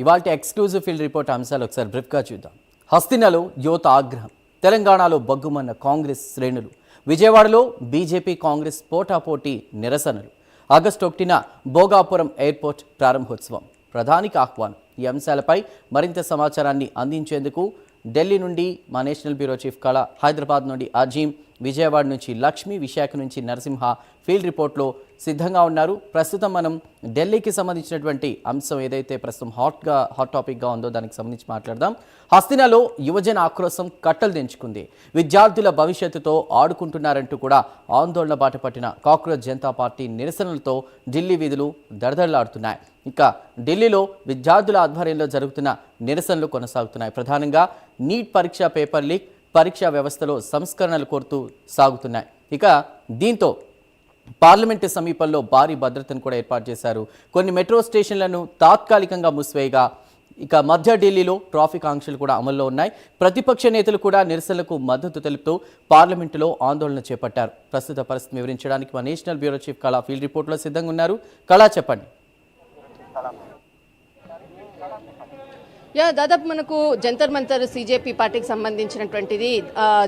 ఇవాల్టి exclusive field report అంశాలు ఒకసారి బ్రీఫ్గా చూద్దాం. హస్తినలో యువత ఆగ్రహం, తెలంగాణలో బగ్గుమన్న కాంగ్రెస్ శ్రేణులు, విజయవాడలో బీజేపీ కాంగ్రెస్ పోటాపోటీ నిరసనలు, ఆగస్టు 1న భోగాపురం ఎయిర్పోర్ట్ ప్రారంభోత్సవం, ప్రధానికి ఆహ్వానం. ఈ అంశాలపై మరింత సమాచారాన్ని అందించేందుకు ఢిల్లీ నుండి మా నేషనల్ బ్యూరో చీఫ్ కళ, హైదరాబాద్ నుండి అజీం, విజయవాడ నుంచి లక్ష్మి, విశాఖ నుంచి నరసింహ ఫీల్డ్ రిపోర్ట్లో సిద్ధంగా ఉన్నారు. ప్రస్తుతం మనం ఢిల్లీకి సంబంధించినటువంటి అంశం ఏదైతే ప్రస్తుతం హాట్ టాపిక్గా ఉందో దానికి సంబంధించి మాట్లాడదాం. హస్తినలో యువజన ఆక్రోశం కట్టలు తెంచుకుంది. విద్యార్థుల భవిష్యత్తుతో ఆడుకుంటున్నారంటూ కూడా ఆందోళన బాట పట్టిన కాక్రోచ్ జనతా పార్టీ నిరసనలతో ఢిల్లీ వీధులు దడదడలాడుతున్నాయి. ఇంకా ఢిల్లీలో విద్యార్థుల ఆధ్వర్యంలో జరుగుతున్న నిరసనలు కొనసాగుతున్నాయి. ప్రధానంగా నీట్ పరీక్ష పేపర్ లీక్, పరీక్షా వ్యవస్థలో సంస్కరణలు కోరుతూ సాగుతున్నాయి. ఇక దీంతో పార్లమెంటు సమీపంలో భారీ భద్రతను కూడా ఏర్పాటు చేశారు. కొన్ని మెట్రో స్టేషన్లను తాత్కాలికంగా మూసివేయగా ఇక మధ్య ఢిల్లీలో ట్రాఫిక్ ఆంక్షలు కూడా అమల్లో ఉన్నాయి. ప్రతిపక్ష నేతలు కూడా నిరసనలకు మద్దతు తెలుపుతూ పార్లమెంటులో ఆందోళన చేపట్టారు. ప్రస్తుత పరిస్థితిని వివరించడానికి మా నేషనల్ బ్యూరో చీఫ్ కళా ఫీల్డ్ రిపోర్ట్లో సిద్ధంగా ఉన్నారు. కళా, చెప్పండి. దాదాపు మనకు జంతర్ మంతర్ సీజేపీ పార్టీకి సంబంధించినటువంటిది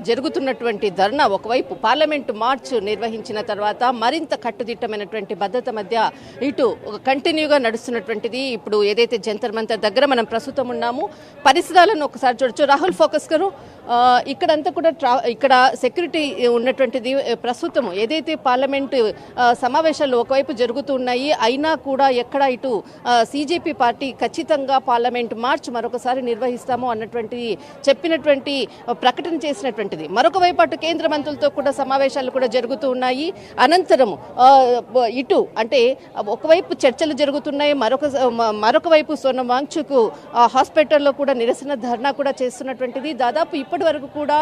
జరుగుతున్నటువంటి ధర్నా ఒకవైపు పార్లమెంటు మార్చ్ నిర్వహించిన తర్వాత మరింత కట్టుదిట్టమైనటువంటి భద్రత మధ్య ఇటు కంటిన్యూగా నడుస్తున్నటువంటిది. ఇప్పుడు ఏదైతే జంతర్ మంతర్ దగ్గర మనం ప్రస్తుతం ఉన్నాము, పరిసరాలను ఒకసారి చూడొచ్చు. రాహుల్ ఫోకస్ గారు, ఇక్కడంతా కూడా ఇక్కడ సెక్యూరిటీ ఉన్నటువంటిది ప్రస్తుతం ఏదైతే పార్లమెంటు సమావేశాలు ఒకవైపు జరుగుతూ ఉన్నాయి, అయినా కూడా ఎక్కడ ఇటు సీజేపీ పార్టీ ఖచ్చితంగా పార్లమెంటు మార్చ్ మరొకసారి నిర్వహిస్తాము అన్నటువంటి చెప్పినటువంటి ప్రకటన చేసినటువంటిది. మరొక వైపు అటు కేంద్ర మంత్రులతో కూడా సమావేశాలు కూడా జరుగుతూ ఉన్నాయి. అనంతరం ఇటు అంటే ఒకవైపు చర్చలు జరుగుతున్నాయి, మరొక వైపు సోనం వాంగ్చుక్ హాస్పిటల్లో కూడా నిరసన ధర్నా కూడా చేస్తున్నటువంటిది. దాదాపు ఇప్పటి వరకు కూడా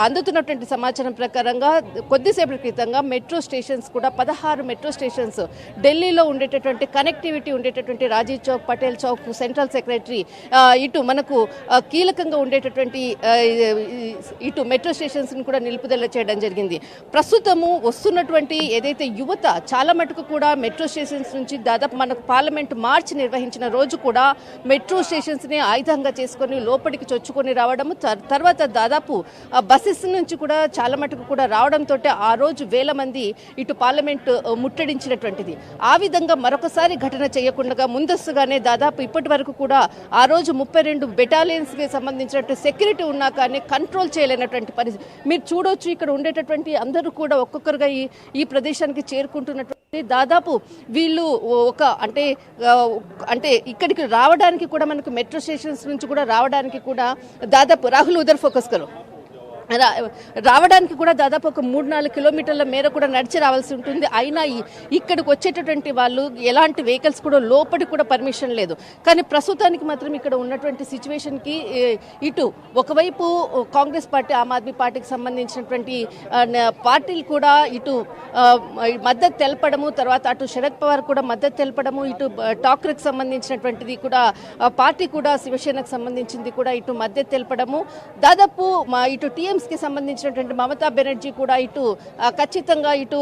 అందుతున్నటువంటి సమాచారం ప్రకారంగా కొద్దిసేపటి క్రితంగా మెట్రో స్టేషన్స్ కూడా 16 మెట్రో స్టేషన్స్ ఢిల్లీలో ఉండేటటువంటి కనెక్టివిటీ ఉండేటటువంటి రాజీవ్ చౌక్, పటేల్ చౌక్, సెంట్రల్ సెక్రటరీ ఇటు మనకు కీలకంగా ఉండేటటువంటి ఇటు మెట్రో స్టేషన్స్ కూడా నిలుపుదల చేయడం జరిగింది. ప్రస్తుతము వస్తున్నటువంటి ఏదైతే యువత చాలా మటుకు కూడా మెట్రో స్టేషన్స్ నుంచి దాదాపు మనకు పార్లమెంట్ మార్చ్ నిర్వహించిన రోజు కూడా మెట్రో స్టేషన్స్ని ఆయుధంగా చేసుకొని లోపలికి చొచ్చుకొని రావడము, తర్వాత దాదాపు బస్సెస్ నుంచి కూడా చాలా మటుకు కూడా రావడంతో ఆ రోజు వేల మంది ఇటు పార్లమెంట్ ముట్టడించినటువంటిది. ఆ విధంగా మరొకసారి ఘటన చేయకుండా ముందస్తుగానే దాదాపు ఇప్పటి వరకు కూడా ఆ రోజు 32 బెటాలియన్స్కి సంబంధించినటువంటి సెక్యూరిటీ ఉన్నా కానీ కంట్రోల్ చేయలేనటువంటి పరిస్థితి మీరు చూడొచ్చు. ఇక్కడ ఉండేటటువంటి అందరూ కూడా ఒక్కొక్కరుగా ఈ ప్రదేశానికి చేరుకుంటున్నటువంటి దాదాపు వీళ్ళు అంటే ఇక్కడికి రావడానికి కూడా మనకు మెట్రో స్టేషన్స్ నుంచి కూడా రావడానికి కూడా దాదాపు రాహుల్ ఉదర్ ఫోకస్ కరు రావడానికి కూడా దాదాపు ఒక 3-4 కిలోమీటర్ల మేర కూడా నడిచి రావాల్సి ఉంటుంది. అయినా ఇక్కడికి వచ్చేటటువంటి వాళ్ళు ఎలాంటి వెహికల్స్ కూడా లోపలికి కూడా పర్మిషన్ లేదు. కానీ ప్రస్తుతానికి మాత్రం ఇక్కడ ఉన్నటువంటి సిచ్యువేషన్కి ఇటు ఒకవైపు కాంగ్రెస్ పార్టీ, ఆమ్ ఆద్మీ పార్టీకి సంబంధించినటువంటి పార్టీలు కూడా ఇటు మద్దతు తెలపడము, తర్వాత అటు శరద్ పవార్ కూడా మద్దతు తెలపడము, ఇటు ఠాక్రేకి సంబంధించినటువంటిది కూడా పార్టీ కూడా శివసేనకు సంబంధించింది కూడా ఇటు మద్దతు తెలపడము, దాదాపు ఇటు కి సంబంధించినటువంటి మమతా బెనర్జీ కూడా ఇటు ఖచ్చితంగా ఇటు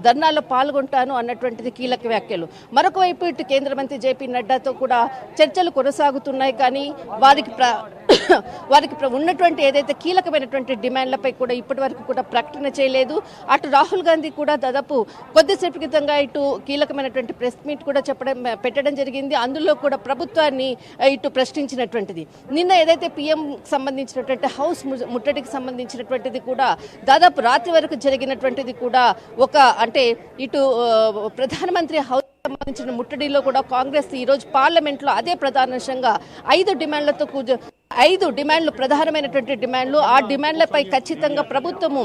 ధర్నాలో పాల్గొంటాను అన్నటువంటిది కీలక వ్యాఖ్యలు. మరొక వైపు ఇటు కేంద్ర మంత్రి జేపీ నడ్డాతో కూడా చర్చలు కొనసాగుతున్నాయి. కానీ వారికి ఉన్నటువంటి ఏదైతే కీలకమైనటువంటి డిమాండ్లపై కూడా ఇప్పటి వరకు కూడా ప్రకటన చేయలేదు. అటు రాహుల్ గాంధీ కూడా దాదాపు కొద్దిసేపు క్రితంగా ఇటు కీలకమైనటువంటి ప్రెస్ మీట్ కూడా పెట్టడం జరిగింది. అందులో కూడా ప్రభుత్వాన్ని ఇటు ప్రశ్నించినటువంటిది. నిన్న ఏదైతే పీఎం సంబంధించినటువంటి హౌస్ ముట్టడికి సంబంధించినటువంటిది కూడా దాదాపు రాత్రి వరకు జరిగినటువంటిది కూడా అంటే ఇటు ప్రధానమంత్రి హౌస్ సంబంధించిన ముట్టడిలో కూడా కాంగ్రెస్ ఈరోజు పార్లమెంట్లో అదే ప్రధానంగా 5 డిమాండ్లు ప్రధానమైనటువంటి డిమాండ్లు. ఆ డిమాండ్లపై ఖచ్చితంగా ప్రభుత్వము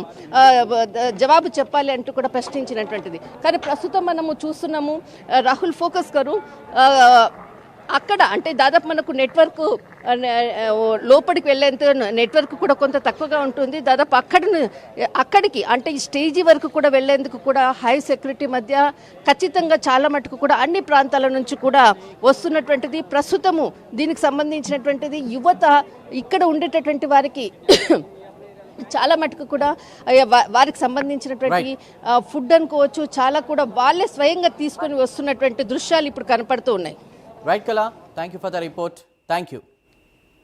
జవాబు చెప్పాలి అంటూ కూడా ప్రశ్నించినటువంటిది. కానీ ప్రస్తుతం మనము చూస్తున్నాము రాహుల్ ఫోకస్ గారు అక్కడ అంటే దాదాపు మనకు నెట్వర్క్ లోపలికి వెళ్ళేంత నెట్వర్క్ కూడా కొంత తక్కువగా ఉంటుంది. దాదాపు అక్కడికి అంటే ఈ స్టేజీ వరకు కూడా వెళ్లేందుకు కూడా హై సెక్యూరిటీ మధ్య ఖచ్చితంగా చాలా మటుకు కూడా అన్ని ప్రాంతాల నుంచి కూడా వస్తున్నటువంటిది. ప్రస్తుతము దీనికి సంబంధించినటువంటిది యువత ఇక్కడ ఉండేటటువంటి వారికి చాలా మటుకు కూడా వారికి సంబంధించినటువంటి ఫుడ్ అనుకోవచ్చు, చాలా కూడా వాళ్ళే స్వయంగా తీసుకొని వస్తున్నటువంటి దృశ్యాలు ఇప్పుడు కనపడుతూ ఉన్నాయి. రైట్ కలా, thank you for the report. Thank you.